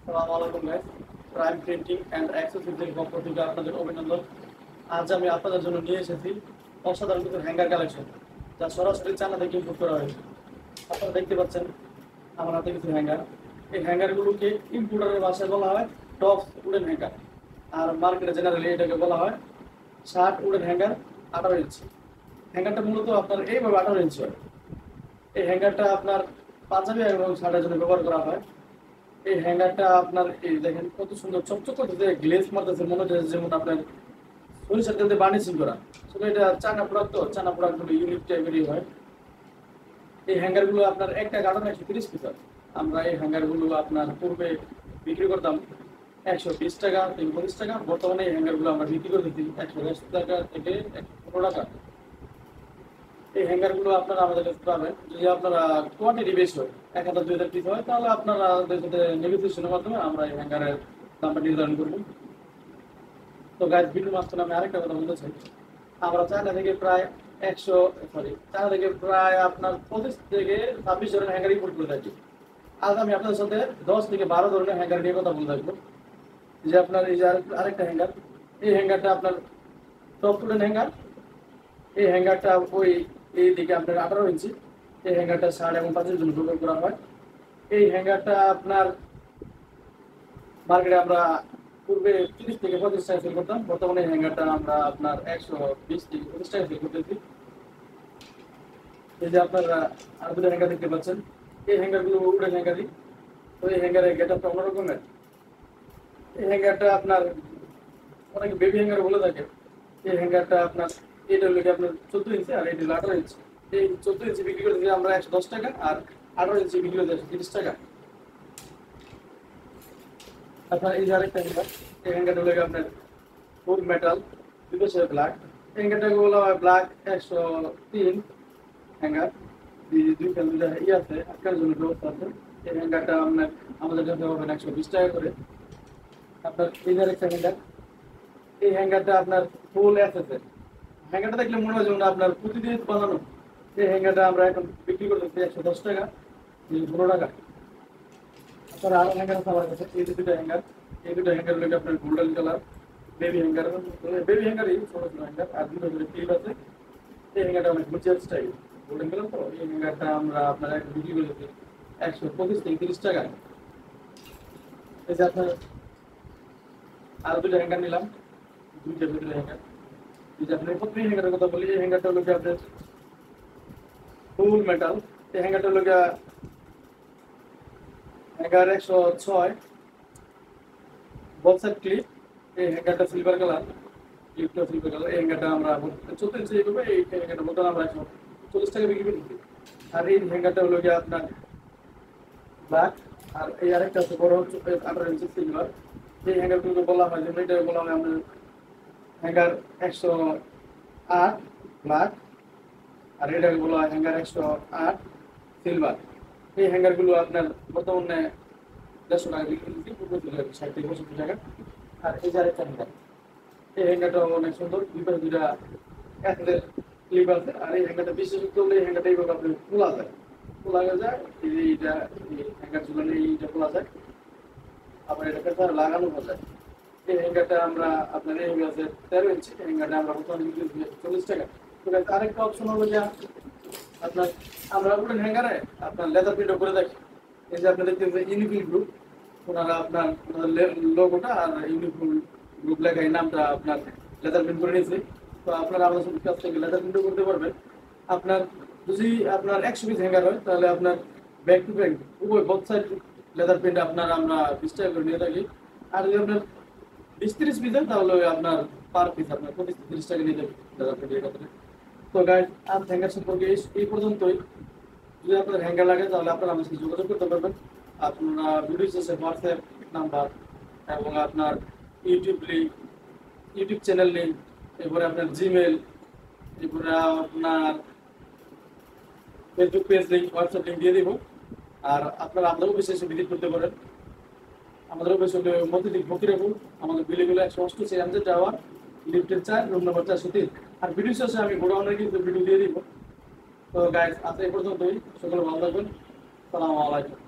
সালাম আলাইকুম guys. Prime printing and অ্যাক্সেসরিজের পক্ষ থেকে আপনাদের অভিনন্দন। আজ আমি আপনাদের জন্য নিয়ে এসেছি অসাধারণ কিছু হ্যাঙ্গার কালেকশন, যা সরাসরি চায়না থেকে ইম্পোর্ট করা হয়েছে। আপনারা দেখতে পাচ্ছেন আমার হাতে কিছু হ্যাঙ্গার। এই হ্যাঙ্গারগুলোকে ইম্পোর্টারের ভাষায় বলা হয় টপস উডেন হ্যাঙ্গার, আর মার্কেটে জেনারেলি এটাকে বলা হয় শার্ট উডেন হ্যাঙ্গার 18 ইঞ্চি। হ্যাঙ্গারটা মূলত আপনার এইভাবে 18 ইঞ্চি হয়। এই হ্যাঙ্গারটা আপনার পাঞ্জাবি এবং শার্টের জন্য ব্যবহার করা হয়। এই হ্যাঙ্গারটা আপনার এই দেখেন কত সুন্দর চকচক করতেছে, গ্লেজ মারতেছে, মনে হচ্ছে যেমন আপনার সরিষার তেল দিয়ে বার্নিশিং করা। আসলে এটা চায়না প্রোডাক্ট, তো চায়না প্রোডাক্টগুলো ইউনিক টাইপেরই হয়। এই হ্যাঙ্গারগুলো আপনার একটা কার্টন 130 পিস হয়। আমরা এই হ্যাঙ্গারগুলো আপনার পূর্বে বিক্রি করতাম 120 টাকা থেকে 25 টাকা। বর্তমানে এই হ্যাঙ্গারগুলো আমরা বিক্রি করে দিচ্ছি 180 টাকা থেকে 115 টাকা। এই হ্যাঙ্গারগুলো আপনারা আমাদের কাছে পাবেন যদি আপনারা কোয়ান্টিটি বেশি হয়, 1000-2000 পিস হয়, তাহলে আপনারা সাথে নেগোসিয়েশনের মাধ্যমে আমরা এই হ্যাঙ্গারের দামটা নির্ধারণ করবো। তো গাইজ, ভিডিওর মাঝখানে আমি আরেকটা কথা বলতে চাই। আমরা চায়না থেকে প্রায় আপনার 25 থেকে 26 ধরনের হ্যাঙ্গার ইম্পোর্ট করে থাকি। আজ আমি আপনাদের সাথে 10 থেকে 12 ধরনের হ্যাঙ্গার নিয়ে কথা বলে থাকবো। যে আপনার এই যে আরেকটা হ্যাঙ্গার, এই হ্যাঙ্গারটা আপনার টপ টুডেন হ্যাঙ্গার। এই হ্যাঙ্গারটা ওই এই দিকে আপনার 18 ইঞ্চি। এই হ্যাঙ্গারটা শার্ট এবং পাঁচের জন্য ব্যবহার করা হয়। এই হ্যাঙ্গারটা আপনার মার্কেটে আমরা পূর্বে 30 থেকে 35 টাকা সেল করতাম। বর্তমানে এই হ্যাঙ্গারটা আমরা আপনার 120 থেকে 25 টাকা সেল করতেছি। এই যে আপনারা আর দুটো হ্যাঙ্গার দেখতে পাচ্ছেন, এই হ্যাঙ্গারগুলো উডেন হ্যাঙ্গারই। তো এই হ্যাঙ্গারের গেটআপটা অন্যরকমের। এই হ্যাঙ্গারটা আপনার অনেকে বেবি হ্যাঙ্গার বলে থাকে। এই হ্যাঙ্গারটা আপনার এটা হলো আপনার 14 ইঞ্চি, আর এটা হলো 18 ইঞ্চি। এই 14 ইঞ্চি বিক্রি করতেছি আমরা 110 টাকা, আর 18 ইঞ্চি বিক্রি করতে 130 টাকা। আপনার এই যে আরেকটা হ্যাঙ্গার, এই হ্যাঙ্গারটা হলো আপনার ফুল মেটাল, দুপাশে ব্ল্যাক। এই হ্যাঙ্গারটাকে বলা হয় ব্ল্যাক 103 হ্যাঙ্গার। দুই ফেল দুটা আছে, আটকার জন্য ব্যবস্থা আছে। এই হ্যাঙ্গারটা আপনার আমাদের কাছে পাবেন 120 টাকা করে। আপনার এই যে আরেকটা হ্যাঙ্গার, এই হ্যাঙ্গারটা আপনার ফুল এসএসএ। হ্যাঙ্গারটা দেখলে মনে হয় যেমন আপনার প্রতিদিন বানানো। এই হ্যাঙ্গারটা আমরা এখন বিক্রি করতেছি 110 টাকা, 15 টাকা। আপনার আরো হ্যাঙ্গার আছে আমার কাছে, এই যে দুটো হ্যাঙ্গার। এই দুটো হ্যাঙ্গার হলো আপনার golden colour baby hanger. Baby হ্যাঙ্গারই ছোট ছোট হ্যাঙ্গার, আর দুটো করে ক্লিপ আছে। এই হ্যাঙ্গারটা অনেক গুছিয়ে স্টাইল গোল্ডেন কালার। তো এই হ্যাঙ্গারটা আমরা আপনার বিক্রি করতেছি 125 থেকে 30 টাকা। এই যে আপনার আরো দুটো হ্যাঙ্গার নিলাম, দুইটা হ্যাঙ্গার। এই যে আপনার প্রথম হ্যাঙ্গারের কথা বলি, এই হ্যাঙ্গারটা হলো আপনার ফুল মেটাল। এই হ্যাঙ্গারটা হলো হ্যাঙ্গার 106 বক্সার ক্লিপ। এই হ্যাঙ্গারটা সিলভার কালার, ক্লিপটা সিলভার কালার। এই হ্যাঙ্গারটা আমরা 14 ইঞ্চি এইভাবে এই হ্যাঙ্গারটা বর্তমানে আমরা 140 টাকা বিক্রি করছি। আর এই হ্যাঙ্গারটা হলো আপনার ব্ল্যাক। আর এই আরেকটা আছে বড় 18 ইঞ্চি সিলভার। এই হ্যাঙ্গারগুলোকে বলা হয়, যেমন এটা বলা হয় আমাদের হ্যাঙ্গার 108 ব্ল্যাক, আর এটাকে বলা হয় হ্যাঙ্গার 108 সিলভার। এই হ্যাঙ্গারগুলো আপনার বর্তমানে 150 টাকা বিক্রি করছি, পূর্বে ছিল 60 থেকে 65 টাকা। আর এই যে আরেকটা হ্যাঙ্গার, এই হ্যাঙ্গারটাও অনেক সুন্দর, দুইটা দুইটা এসএসের ক্লিপ আছে। আর এই হ্যাঙ্গারটা বিশেষত্ব হলে এই হ্যাঙ্গারটা এইভাবে আপনি খোলা যায়, এইটা এই হ্যাঙ্গার ঝুলানো এইটা খোলা যায়, আবার এটাকে তার লাগানো যায়। এই হ্যাঙ্গারটা আমরা আপনার এই হ্যাঙ্গার 13 ইঞ্চি। এই হ্যাঙ্গারটা আমরা বর্তমানে বিক্রি করছি 40 টাকা। তো আরেকটা অপশন হলো যে আপনার আমরা উডেন হ্যাঙ্গারে আপনার লেদার প্রিন্টও করে দেখি। এই যে আপনি দেখতে ইউনিফিল গ্রুপ, ওনারা আপনার লোগোটা আর ইউনিফিল গ্রুপ লেখা এই নামটা আপনার লেদার প্রিন্ট করে নিয়েছে। তো আপনারা আমাদের কাছ থেকে লেদার প্রিন্টও করতে পারবেন। আপনার যদি আপনার 100 পিস হ্যাঙ্গার হয়, তাহলে আপনার ব্যাক টু ব্যাক উভয় বোথ সাইড লেদার প্রিন্ট আপনার আমরা 20 টাকা করে নিয়ে থাকি। আর যদি আপনার 20-30 পিস হয়, তাহলে আপনার পার পিস আপনার 25-30 টাকা নিয়ে যাবে লেদার প্রিন্টের ক্ষেত্রে। তো গাইস, আর হ্যাঙ্গার সম্পর্কে এই পর্যন্তই। যদি আপনার হ্যাঙ্গার লাগে তাহলে আপনারা আমার সাথে যোগাযোগ করতে পারবেন। আপনারা ভিডিও শেষে হোয়াটসঅ্যাপ নাম্বার এবং আপনার ইউটিউব চ্যানেল লিঙ্ক, এরপরে আপনার জিমেল, এরপরে আপনার Facebook page link, WhatsApp link দিয়ে দিব। আর আপনারা আমাদের অফিসে এসে ভিজিট করতে পারেন। আমাদের অফিস হলো মতিঝিল ফকিরাপুর, আমাদের বিল্ডিং 188 আমজেদ টাওয়ার, লিফটের 4, রুম নম্বর 403। আর ভিডিও শেষে আমি গোডাউনের কিন্তু ভিডিও দিয়ে দিব। তো গাইস, আজ এই পর্যন্তই। সকলে ভালো থাকবেন। সালামু আলাইকুম।